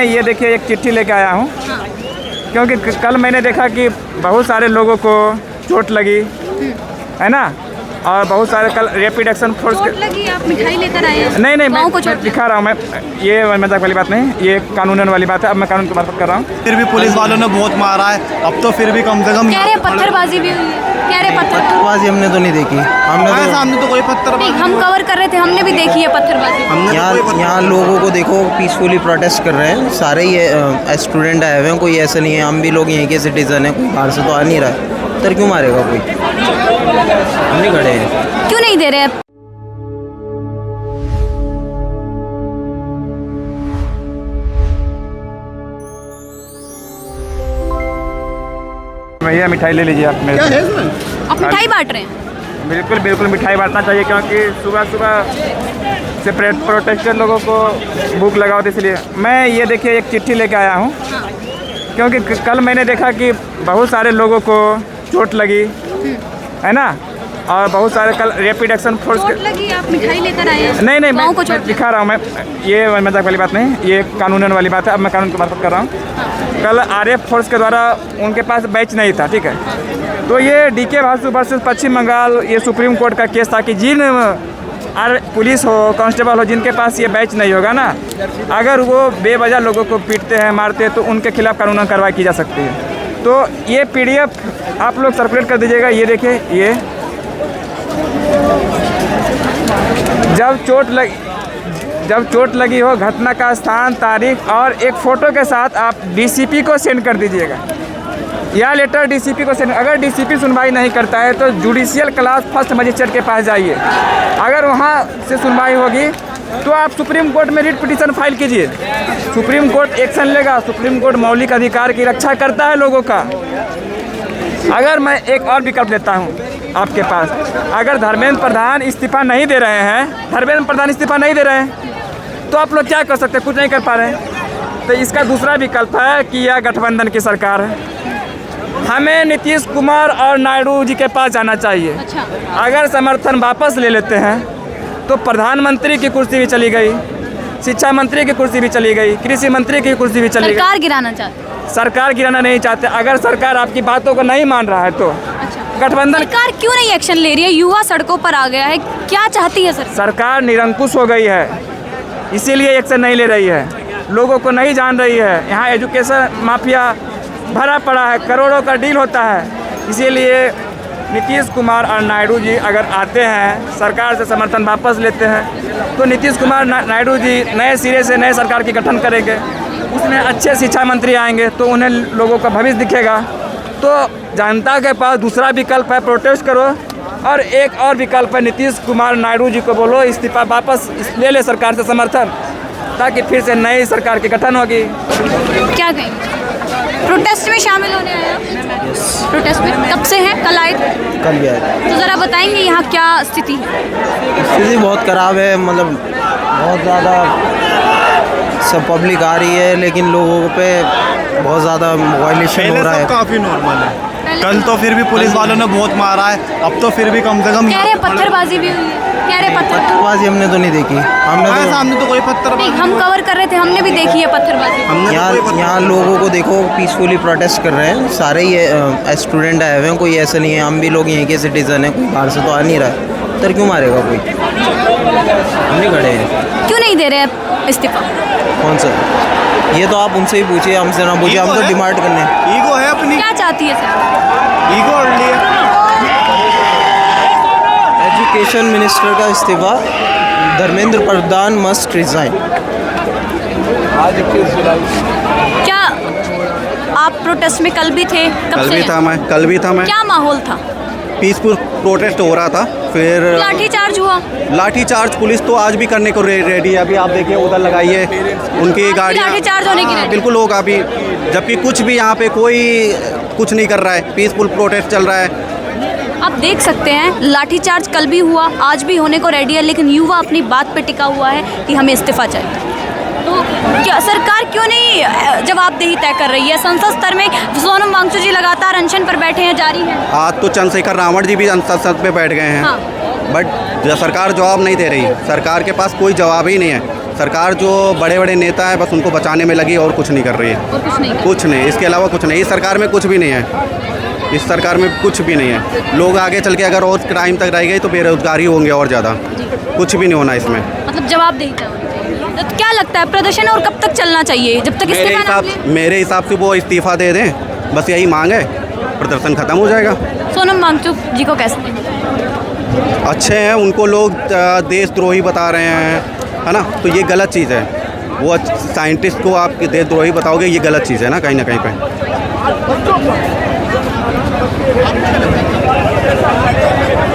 ये देखिए एक चिट्ठी लेके आया हूँ, क्योंकि कल मैंने देखा कि बहुत सारे लोगों को चोट लगी है ना, और बहुत सारे कल रैपिड एक्शन फोर्स चोट लगी। आप मिठाई लेकर आए हैं? नहीं मैं दिखा रहा हूँ, मैं ये मजाक वाली बात नहीं, ये कानूनन वाली बात है। अब मैं कानून की बात कर रहा हूँ। फिर भी पुलिस वालों ने बहुत मारा है, अब तो फिर भी कम से कम कह रहे पत्थरबाजी भी हुई है, कह रहे पत्थरबाजी हमने तो नहीं देखी। सामने तो कोई पत्थरबाजी हम कवर कर रहे थे, हमने भी देखी है पत्थरबाजी। यहाँ लोगों को देखो पीसफुली प्रोटेस्ट कर रहे हैं, सारे ये स्टूडेंट आए हुए हैं, कोई ऐसा नहीं है। हम भी लोग यहीं के सिटीजन हैं, कोई बाहर से तो आ नहीं रहा है। तर क्यों मारेगा कोई? हम नहीं खड़े हैं। क्यों नहीं दे रहे? भैया मिठाई ले लीजिए आप मेरे से। आप मिठाई बांट रहे हैं? बिल्कुल बिल्कुल मिठाई बांटना चाहिए, क्योंकि सुबह सुबह से प्रोटेस्टर लोगों को भूख लगा होती, इसलिए मैं ये देखिए एक चिट्ठी लेके आया हूँ, क्योंकि कल मैंने देखा कि बहुत सारे लोगों को चोट लगी है ना, और बहुत सारे कल रैपिड एक्शन फोर्स लगी। आप मिठाई लेकर आए हैं? नहीं मैं दिखा रहा हूँ, मैं ये मजाक वाली बात नहीं, ये कानूनन वाली बात है। अब मैं कानून की बात कर रहा हूँ। कल आरएफ फोर्स के द्वारा उनके पास बैच नहीं था, ठीक है, तो ये डीके भासु वर्सेस पश्चिम बंगाल, ये सुप्रीम कोर्ट का केस था कि जिन पुलिस हो, कांस्टेबल हो, जिनके पास ये बैच नहीं होगा ना, अगर वो बेवजह लोगों को पीटते हैं, मारते हैं, तो उनके खिलाफ कानूनन कार्रवाई की जा सकती है। तो ये PDF आप लोग सर्कुलेट कर दीजिएगा। ये देखिए, ये जब चोट लगी हो, घटना का स्थान, तारीख और एक फ़ोटो के साथ आप DCP को सेंड कर दीजिएगा, या लेटर DCP को सेंड। अगर DCP सुनवाई नहीं करता है तो जुडिशियल क्लास फर्स्ट मजिस्ट्रेट के पास जाइए, अगर वहाँ से सुनवाई होगी तो आप सुप्रीम कोर्ट में रिट पिटीशन फाइल कीजिए। सुप्रीम कोर्ट एक्शन लेगा। सुप्रीम कोर्ट मौलिक अधिकार की रक्षा करता है लोगों का। अगर मैं एक और विकल्प देता हूँ आपके पास, अगर धर्मेंद्र प्रधान इस्तीफा नहीं दे रहे हैं, तो आप लोग क्या कर सकते हैं? कुछ नहीं कर पा रहे हैं। तो इसका दूसरा विकल्प है कि यह गठबंधन की सरकार है, हमें नीतीश कुमार और नायडू जी के पास जाना चाहिए। अगर समर्थन वापस ले लेते हैं तो प्रधानमंत्री की कुर्सी भी चली गई, शिक्षा मंत्री की कुर्सी भी चली गई, कृषि मंत्री की कुर्सी भी चली गई। सरकार गिराना चाहते? सरकार गिराना नहीं चाहते। अगर सरकार आपकी बातों को नहीं मान रहा है तो गठबंधन। सरकार क्यों नहीं एक्शन ले रही है? युवा सड़कों पर आ गया है, क्या चाहती है सरकार निरंकुश हो गई है, इसीलिए एक्शन नहीं ले रही है। लोगों को नहीं जान रही है। यहाँ एजुकेशन माफिया भरा पड़ा है, करोड़ों का डील होता है। इसीलिए नीतीश कुमार और नायडू जी अगर आते हैं, सरकार से समर्थन वापस लेते हैं, तो नीतीश कुमार नायडू जी नए सिरे से नए सरकार की गठन करेंगे। उसमें अच्छे शिक्षा मंत्री आएंगे तो उन्हें लोगों का भविष्य दिखेगा। तो जनता के पास दूसरा विकल्प है, प्रोटेस्ट करो, और एक और विकल्प है, नीतीश कुमार नायडू जी को बोलो इस्तीफा वापस ले ले सरकार से समर्थन, ताकि फिर से नई सरकार की गठन होगी। क्या कहेंगे? प्रोटेस्ट में शामिल होने आए हैं? प्रोटेस्ट में कब से हैं? कल आए थे? कल भी आए थे। तो ज़रा बताएंगे यहाँ क्या स्थिति है? स्थिति बहुत ख़राब है, मतलब बहुत ज़्यादा सब पब्लिक आ रही है, लेकिन लोगों पे बहुत ज़्यादा वायलेशन हो रहा है। काफ़ी नॉर्मल है। कल तो फिर भी पुलिस वालों ने बहुत मारा है, अब तो फिर भी कम से कम कह रहे पत्थरबाजी भी हुई है, कह रहे पत्थरबाजी हमने तो नहीं देखी। सामने तो कोई पत्थरबाजी। हम कवर कर रहे थे, हमने भी देखी है पत्थरबाजी। यहाँ लोगों को देखो पीसफुली प्रोटेस्ट कर रहे हैं, सारे ये स्टूडेंट आए हुए हैं, कोई ऐसा नहीं है। हम भी लोग यहीं के सिटीजन हैं, कोई बाहर से तो आ नहीं रहा है। तर क्यों मारेगा कोई? हम नहीं खड़े हैं। क्यों नहीं दे रहे इस्तीफा? कौन सा? ये तो आप उनसे ही पूछिए, हमसे ना पूछिए। हम तो डिमांड करने। ईगो है अपनी। क्या चाहती है सर? ईगो और लिए एजुकेशन मिनिस्टर का इस्तीफा, धर्मेंद्र प्रधान मस्ट रिजाइन। क्या आप प्रोटेस्ट में कल भी थे? कल भी था मैं। क्या माहौल था? पीसफुल प्रोटेस्ट हो रहा था, फिर लाठीचार्ज हुआ। लाठीचार्ज पुलिस तो आज भी करने को रेडी है। अभी आप देखिए उधर लगाइए उनकी गाड़ी, लाठीचार्ज होने की बिल्कुल होगा अभी, जबकि कुछ भी यहाँ पे कोई कुछ नहीं कर रहा है। पीसफुल प्रोटेस्ट चल रहा है। आप देख सकते हैं लाठीचार्ज कल भी हुआ, आज भी होने को रेडी है, लेकिन युवा अपनी बात पे टिका हुआ है कि हमें इस्तीफा चाहिए। तो क्या सरकार क्यों नहीं जवाबदेही तय कर रही है? संसद स्तर में सोनम वांगचुक जी लगातार अनशन पर बैठे हैं, जारी हैं। आज तो चंद्रशेखर रावण जी भी संसद पे बैठ गए हैं। हाँ। बट सरकार जवाब नहीं दे रही। सरकार के पास कोई जवाब ही नहीं है। सरकार जो बड़े बड़े नेता है बस उनको बचाने में लगी और कुछ नहीं कर रही है। और कुछ नहीं कुछ नहीं, इसके अलावा कुछ नहीं। इस सरकार में कुछ भी नहीं है, इस सरकार में कुछ भी नहीं है। लोग आगे चल के अगर और क्राइम तक रह गई तो बेरोजगारी होंगे और ज़्यादा, कुछ भी नहीं होना इसमें। मतलब जवाबदेही होनी चाहिए। तो क्या लगता है प्रदर्शन और कब तक चलना चाहिए, जब तक इस्तीफा ना मिले? मेरे हिसाब से वो इस्तीफा दे दें, बस यही मांग है, प्रदर्शन खत्म हो जाएगा। सोनम वांगचुक जी को कैसे देखते हैं? अच्छे हैं, उनको लोग देशद्रोही बता रहे हैं, है ना, तो ये गलत चीज़ है। वो साइंटिस्ट को आप देशद्रोही बताओगे, ये गलत चीज़ है ना कहीं पे।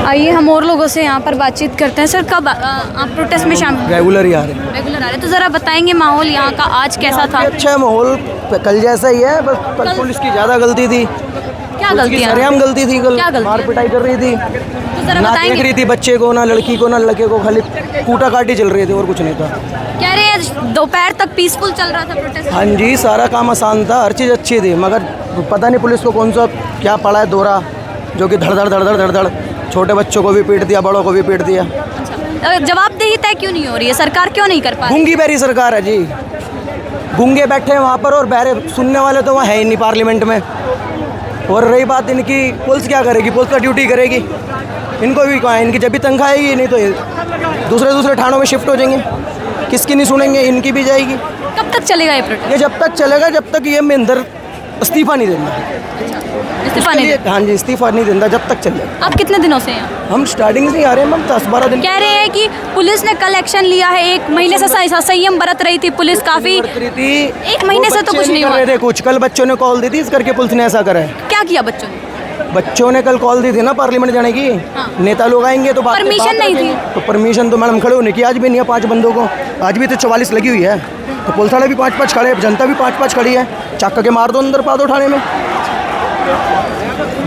आइए हम और लोगों से यहाँ पर बातचीत करते हैं। सर कब आप प्रोटेस्ट में शामिल? रेगुलर ही आ रहे हैं। रेगुलर आ रहे हैं। तो ज़रा बताएंगे माहौल यहाँ का आज कैसा था? अच्छा है माहौल, कल जैसा ही है, बस कल पुलिस की ज़्यादा गलती थी। क्या गलती है? सरेआम गलती थी कल, क्या गलती मार है? पिटाई कर रही थी, तो ज़रा ना देख बताएंगे। रही थी बच्चे को, ना लड़की को, ना लड़के को, खाली कूटा काटी चल रही थी और कुछ नहीं था। कह रहे हैं दोपहर तक पीसफुल चल रहा था प्रोटेस्ट। हाँ जी, सारा काम आसान था, हर चीज़ अच्छी थी, मगर पता नहीं पुलिस को कौन सा क्या पड़ा है दौरा, जो कि धड़ धड़ छोटे बच्चों को भी पीट दिया, बड़ों को भी पीट दिया। अच्छा, जवाबदेही तय क्यों नहीं हो रही है? सरकार क्यों नहीं कर पा रही? गूंगी बहरी सरकार है जी, गूंगे बैठे हैं वहाँ पर और बहरे सुनने वाले तो वहाँ है ही नहीं पार्लियामेंट में। और रही बात इनकी, पुलिस क्या करेगी? पुलिस का ड्यूटी करेगी, इनको भी कहाँ है, इनकी जब भी तनख्वाह आएगी, नहीं तो ये दूसरे थानों में शिफ्ट हो जाएंगे, किसकी नहीं सुनेंगे, इनकी भी जाएगी। कब तक चलेगा ये प्रोटेस्ट? ये जब तक चलेगा जब तक ये महेंद्र इस्तीफा नहीं देना। इस्तीफा नहीं हाँ जी, इस्तीफा नहीं देना जब तक चलेगा। आप कितने दिनों से हैं? हम स्टार्टिंग से ही आ रहे हैं मैम, 10-12 दिन। कह रहे हैं कि पुलिस ने कल एक्शन लिया है, एक महीने से संयम बरत रही थी पुलिस काफी। एक महीने से तो कुछ नहीं हुआ। कुछ कल बच्चों ने कॉल दी थी, इस करके पुलिस ने ऐसा करा है। क्या किया बच्चों ने? बच्चों ने कल कॉल दी थी ना पार्लियामेंट जाने की। हाँ। नेता लोग आएंगे तो परमिशन नहीं थी। तो परमिशन तो मैडम खड़े होने की आज भी नहीं है 5 बंदों को, आज भी तो 44 लगी हुई है, तो पुलिस वाले भी 5-5 खड़े, जनता भी 5-5 खड़ी है, चाक के मार दो अंदर, पा दो थाने में।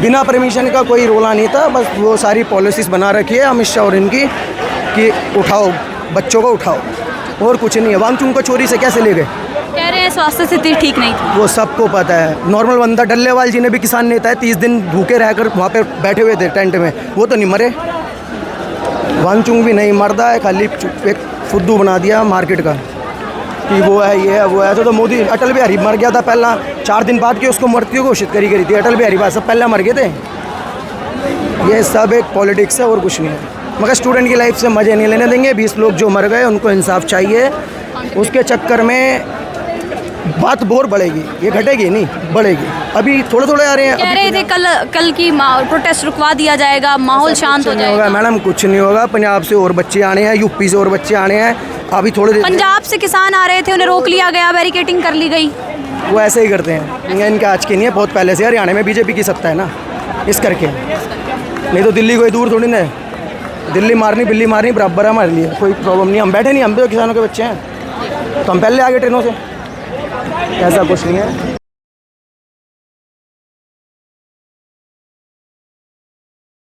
बिना परमिशन का कोई रोला नहीं था, बस वो सारी पॉलिसीज़ बना रखी है अमित शाह और इनकी कि उठाओ बच्चों को, उठाओ, और कुछ नहीं है। वांगचुक को चोरी से कैसे ले गए? कह रहे हैं स्वास्थ्य स्थिति ठीक नहीं थी। वो सबको पता है, नॉर्मल बंदा, डल्लेवाल जी ने भी किसान नेता है, 30 दिन भूखे रहकर वहाँ पे बैठे हुए थे टेंट में, वो तो नहीं मरे। वांगचुक भी नहीं मरता है, खाली एक फुद्दू बना दिया मार्केट का कि वो है, ये है, वो है। तो मोदी, अटल बिहारी मर गया था पहला, 4 दिन बाद की उसको मृत्यु घोषित करी गई थी। अटल बिहारी सब पहले मर गए थे। ये सब एक पॉलिटिक्स है और कुछ नहीं है, मगर स्टूडेंट की लाइफ से मज़े नहीं लेने देंगे। 20 लोग जो मर गए उनको इंसाफ चाहिए, उसके चक्कर में बात बोर बढ़ेगी, ये घटेगी नहीं, बढ़ेगी। अभी थोड़े आ रहे हैं। कह रहे थे कल की प्रोटेस्ट रुकवा दिया जाएगा, माहौल शांत हो जाएगा। मैडम कुछ नहीं होगा, पंजाब से और बच्चे आने हैं, यूपी से और बच्चे आने हैं। अभी थोड़े पंजाब से किसान आ रहे थे, उन्हें रोक लिया गया, बैरिकेटिंग कर ली गई। वो ऐसे ही करते हैं, इनका आज की नहीं है, बहुत पहले से। हरियाणा में बीजेपी की सत्ता है ना, इस करके। नहीं तो दिल्ली कोई दूर थोड़ी ना है, दिल्ली मारनी बिल्ली मारनी बराबर है हमारे लिए, कोई प्रॉब्लम नहीं। हम बैठे नहीं, हम भी तो किसानों के बच्चे हैं, तो हम पहले आगे ट्रेनों से, ऐसा कुछ नहीं है।